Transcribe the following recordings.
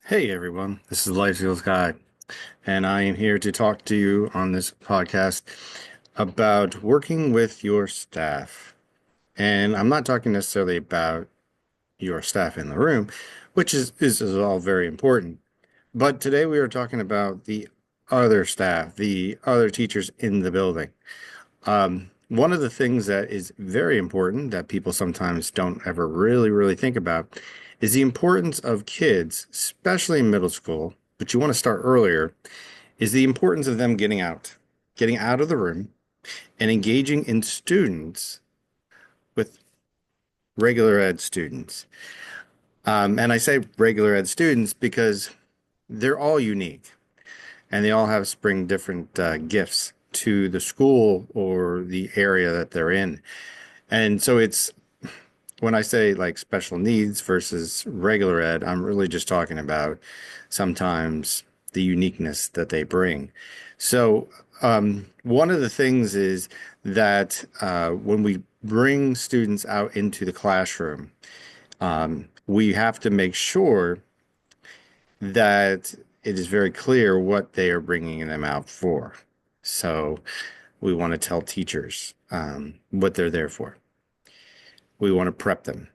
Hey everyone, this is Life Skills Guy, and I am here to talk to you on this podcast about working with your staff. And I'm not talking necessarily about your staff in the room, which is all very important. But today we are talking about the other staff, the other teachers in the building. One of the things that is very important that people sometimes don't ever really think about is the importance of kids, especially in middle school, but you want to start earlier, is the importance of them getting out of the room and engaging in students with regular ed students. And I say regular ed students because they're all unique and they all have bring different gifts to the school or the area that they're in. And so it's when I say like special needs versus regular ed, I'm really just talking about sometimes the uniqueness that they bring. So, one of the things is that when we bring students out into the classroom, we have to make sure that it is very clear what they are bringing them out for. So, we want to tell teachers what they're there for. We want to prep them.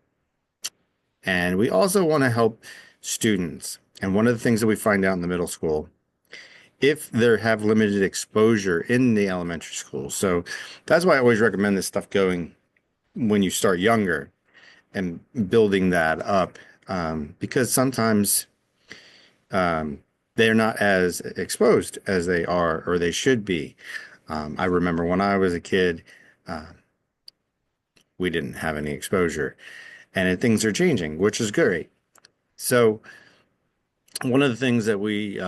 And we also want to help students. And one of the things that we find out in the middle school, if they have limited exposure in the elementary school. So that's why I always recommend this stuff going when you start younger and building that up. Because sometimes they're not as exposed as they are or they should be. I remember when I was a kid, uh, we didn't have any exposure and things are changing, which is great. So one of the things that we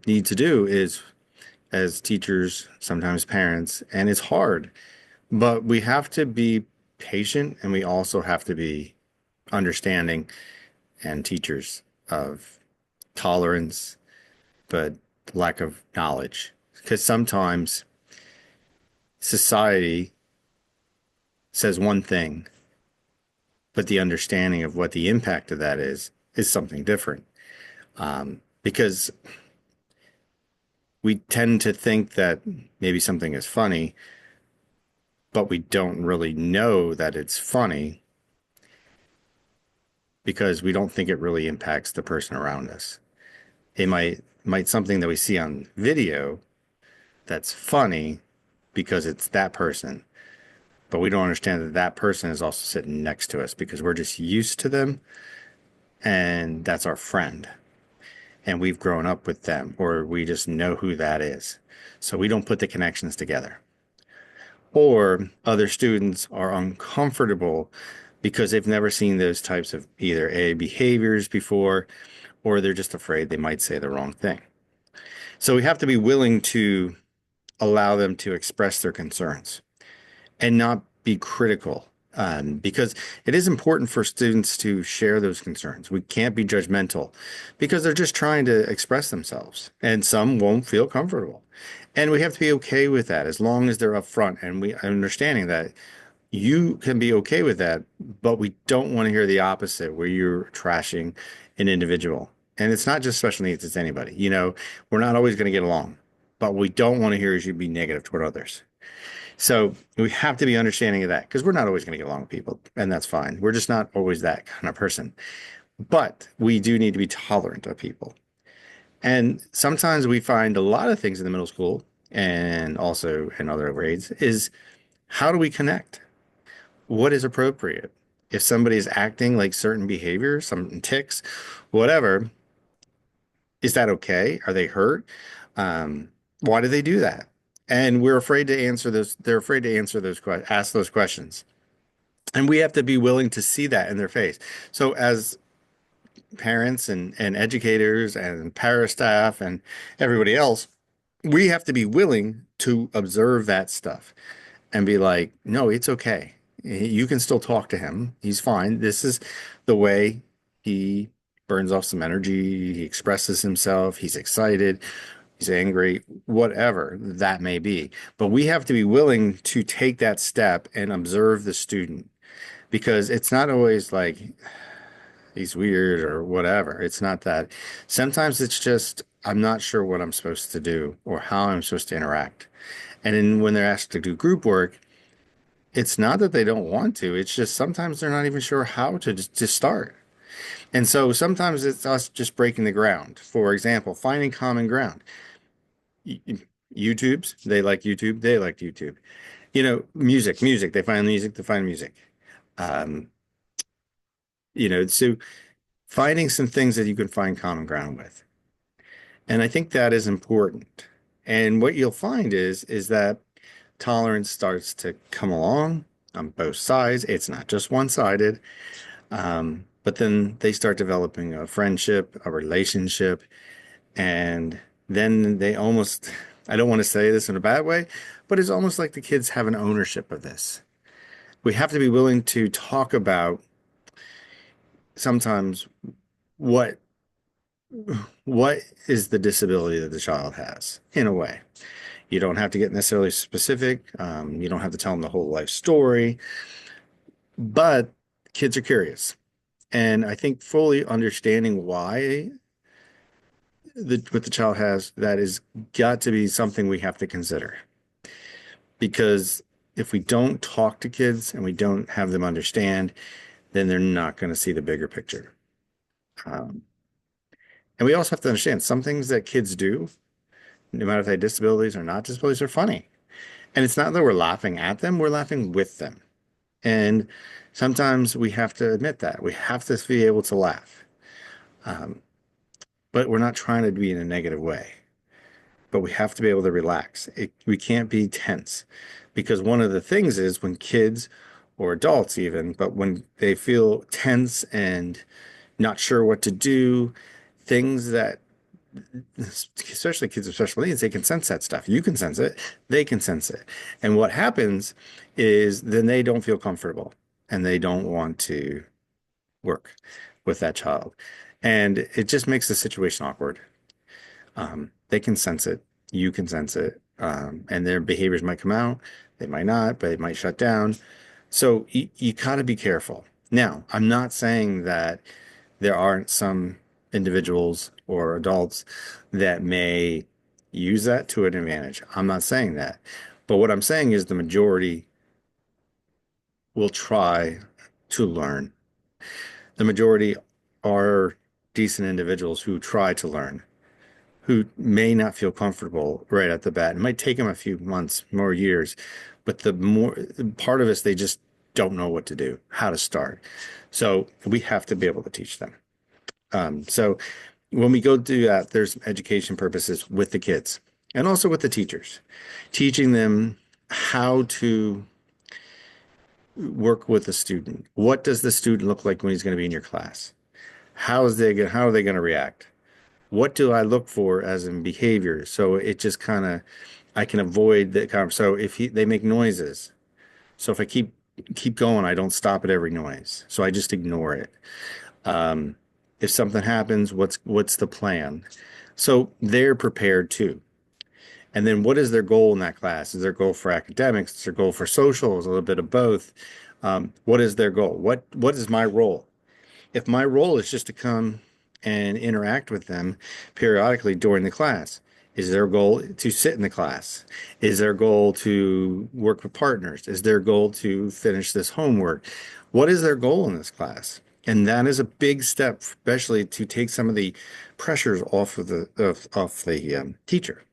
need to do is, as teachers, sometimes parents, and it's hard, but we have to be patient and we also have to be understanding and teachers of tolerance, but lack of knowledge. Because sometimes society says one thing, but the understanding of what the impact of that is something different. Because we tend to think that maybe something is funny, but we don't really know that it's funny because we don't think it really impacts the person around us. It might something that we see on video that's funny because it's that person, but we don't understand that that person is also sitting next to us because we're just used to them and that's our friend and we've grown up with them or we just know who that is. So we don't put the connections together. Or other students are uncomfortable because they've never seen those types of either A, behaviors before, or they're just afraid they might say the wrong thing. So we have to be willing to allow them to express their concerns and not be critical. Because it is important for students to share those concerns. We can't be judgmental because they're just trying to express themselves, and some won't feel comfortable. And we have to be okay with that as long as they're upfront and we understanding that you can be okay with that, but we don't want to hear the opposite where you're trashing an individual. And it's not just special needs, it's anybody. We're not always going to get along, but we don't want to hear is you be negative toward others. So we have to be understanding of that because we're not always going to get along with people, and that's fine. We're just not always that kind of person. But we do need to be tolerant of people. And sometimes we find a lot of things in the middle school and also in other grades is how do we connect? What is appropriate? If somebody is acting like certain behaviors, some tics, whatever, is that okay? Are they hurt? Um, why do they do that? And we're afraid to answer those. They're afraid to answer those questions, ask those questions. And we have to be willing to see that in their face. So as parents and educators and para staff and everybody else, we have to be willing to observe that stuff and be like, no, it's okay. You can still talk to him. He's fine. This is the way he burns off some energy. He expresses himself. He's excited. He's angry, whatever that may be. But we have to be willing to take that step and observe the student because it's not always like he's weird or whatever. It's not that. Sometimes it's just, I'm not sure what I'm supposed to do or how I'm supposed to interact. And then when they're asked to do group work, it's not that they don't want to. It's just sometimes they're not even sure how to start. And so sometimes it's us just breaking the ground. For example, finding common ground. YouTube's, they like YouTube, they like YouTube. Music, they find music, they find music. Um, so finding some things that you can find common ground with. And I think that is important. And what you'll find is that tolerance starts to come along on both sides. It's not just one-sided. But then they start developing a friendship, a relationship, and then they almost, I don't want to say this in a bad way, but it's almost like the kids have an ownership of this. We have to be willing to talk about sometimes what what is the disability that the child has in a way. You don't have to get necessarily specific. You don't have to tell them the whole life story, but kids are curious. And I think fully understanding why what the child has, that is got to be something we have to consider. Because if we don't talk to kids and we don't have them understand, then they're not going to see the bigger picture. Um, and we also have to understand some things that kids do, no matter if they have disabilities or not disabilities, are funny. And it's not that we're laughing at them, we're laughing with them. And sometimes we have to admit that. We have to be able to laugh. Um, but we're not trying to be in a negative way. But we have to be able to relax. We can't be tense because one of the things is when kids or adults even, but when they feel tense and not sure what to do, things that especially kids with special needs, they can sense that stuff. You can sense it, they can sense it. And what happens is then they don't feel comfortable and they don't want to work with that child. And it just makes the situation awkward. They can sense it, you can sense it, and their behaviors might come out. They might not, but it might shut down. So you got to be careful. Now, I'm not saying that there aren't some individuals or adults that may use that to an advantage. I'm not saying that. But what I'm saying is the majority will try to learn. The majority are decent individuals who try to learn, who may not feel comfortable right at the bat. It might take them a few months, more years, but the more part of us, they just don't know what to do, how to start. So we have to be able to teach them. So when we go do that, there's education purposes with the kids and also with the teachers, teaching them how to work with the student. What does the student look like when he's going to be in your class? How are they going to react? What do I look for as in behavior? So it just kind of I can avoid the kind of, so if they make noises, so if I keep going, I don't stop at every noise. So I just ignore it. Um, if something happens, what's the plan? So they're prepared too. And then what is their goal in that class? Is their goal for academics? Is their goal for social? Is a little bit of both? What is their goal? What is my role? If my role is just to come and interact with them periodically during the class, is their goal to sit in the class? Is their goal to work with partners? Is their goal to finish this homework? What is their goal in this class? And that is a big step, especially to take some of the pressures off of the teacher.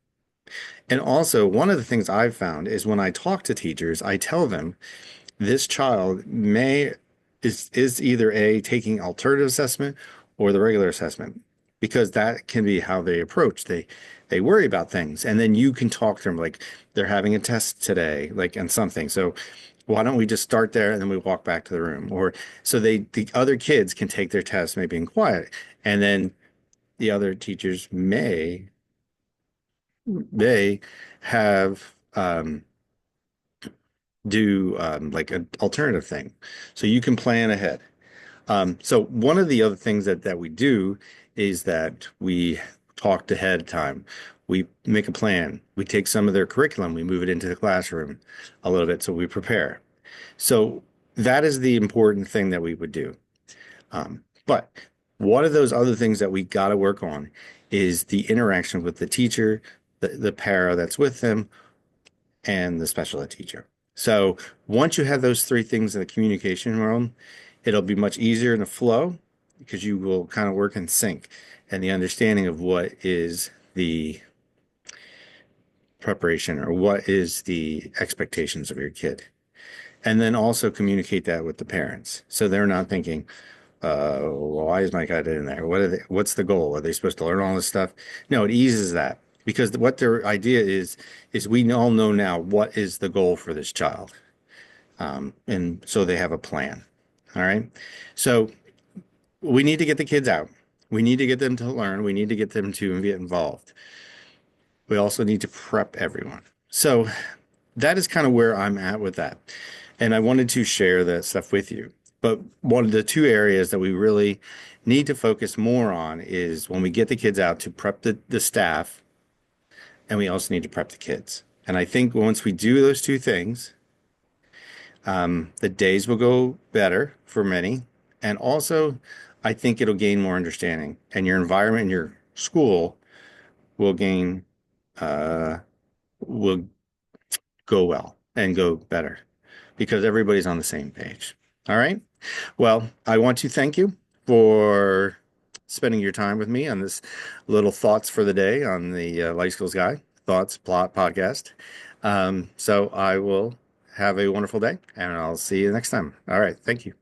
And also, one of the things I've found is when I talk to teachers, I tell them this child may is either a taking alternative assessment or the regular assessment because that can be how they approach. They worry about things, and then you can talk to them like they're having a test today, like and something. So why don't we just start there and then we walk back to the room? Or so the other kids can take their test maybe in quiet, and then the other teachers may have do like an alternative thing. So you can plan ahead. So one of the other things that we do is that we talked ahead of time. We make a plan. We take some of their curriculum, we move it into the classroom a little bit so we prepare. So that is the important thing that we would do. But one of those other things that we got to work on is the interaction with the teacher, the para that's with them, and the special ed teacher. So once you have those three things in the communication realm, it'll be much easier in the flow because you will kind of work in sync and the understanding of what is the preparation or what is the expectations of your kid. And then also communicate that with the parents. So they're not thinking, well, why is my kid in there? What's the goal? Are they supposed to learn all this stuff? No, it eases that because what their idea is we all know now what is the goal for this child. And so they have a plan. All right. So we need to get the kids out. We need to get them to learn. We need to get them to get involved. We also need to prep everyone. So that is kind of where I'm at with that. And I wanted to share that stuff with you. But one of the two areas that we really need to focus more on is when we get the kids out to prep the staff, and we also need to prep the kids. And I think once we do those two things, the days will go better for many. And also, I think it'll gain more understanding, and your environment in your school will gain, uh, will go well and go better because everybody's on the same page. All right. Well, I want to thank you for spending your time with me on this little thoughts for the day on the Life Skills Guy Thoughts Plot podcast. So I will have a wonderful day and I'll see you next time. All right. Thank you.